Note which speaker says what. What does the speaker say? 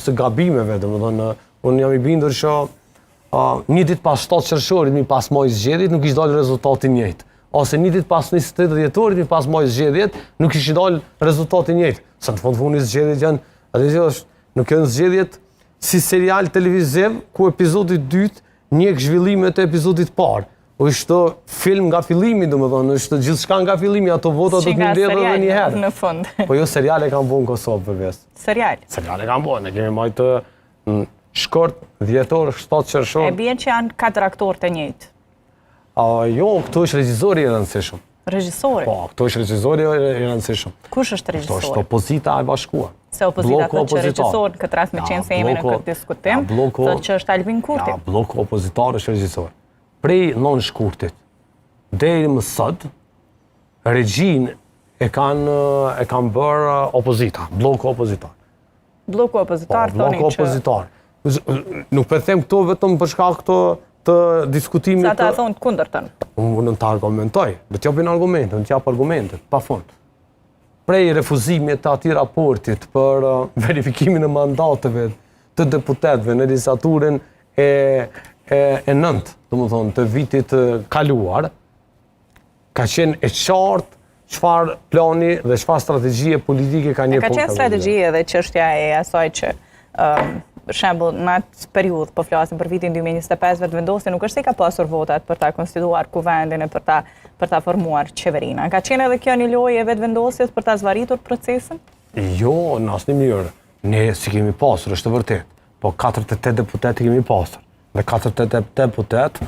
Speaker 1: Së gabimeve, domethënë, unë jam I bindur që një ditë pas 7 qershorit, mi pas muajit zgjedhjet, nuk ishte dalë rezultati I njëjtë. Ose një ditë pas 23 dhjetorit, mi pas muajit zgjedhjet, nuk ishte dalë rezultati I njëjtë. Sa në fund zgjedhjet janë, nuk janë zgjedhjet si serial televiziv, ku epizodi 2 njeh zhvillimet e episodit parë. Është film nga fillimi, domethënë, është gjithçka nga fillimi, ato vota do të ndjedhin edhe një herë.
Speaker 2: Në fund.
Speaker 1: Po jo seriale kanë bën Kosovë për vetë.
Speaker 2: Serial.
Speaker 1: Seriale kanë bën, ne kemi marrë të shkort, dhjetor, 7 qershor.
Speaker 2: E bien që janë 4 aktorë të njëjtë.
Speaker 1: Jo, këtu është regjizori I rëndësishëm.
Speaker 2: Regjisori?
Speaker 1: Po, këtu është regjizori I rëndësishëm.
Speaker 2: Kush është regjisori?
Speaker 1: Këtu është opozita e bashkuar.
Speaker 2: Se opozita thotë që regjisor në këtë rast me qenë se jemi në këtë diskutim, thotë që është Albin Kurti.
Speaker 1: Ja, bloku opozitar është regjisor. Prej 9 shkurtit deri më sot, regjin e kanë bërë opozita, bloku opozitar.
Speaker 2: Bloku opozitar, thoni që...
Speaker 1: Bloku opozitar. Nuk për them këto vetëm për shkak të diskutimit...
Speaker 2: Sa ta thonë të kundërtën.
Speaker 1: Unë të argumentoj, do t'japin argumente, do t'jap argumentet, pa fund. Prej refuzimit të atij raportit për verifikimin e mandateve të deputetëve në legjislaturën e 9, domethënë të vitit kaluar, ka qenë e qartë çfarë plani dhe çfarë strategjie politike ka një
Speaker 2: punë. Ka qenë strategji edhe çështja e asaj që për shembull në atë periudhë, po flasim për vitin 2025, vendosja nuk është se ka pasur votat për ta konstituar kuvendin e për ta formuar qeverinë. Ka qenë edhe kjo një lojë e vetvendosjes për ta zvarritur procesin?
Speaker 1: Jo, në asnjë mënyrë. Ne si kemi pasur, është vërtet, po 48 deputet kemi pasur. Dhe 48 deputet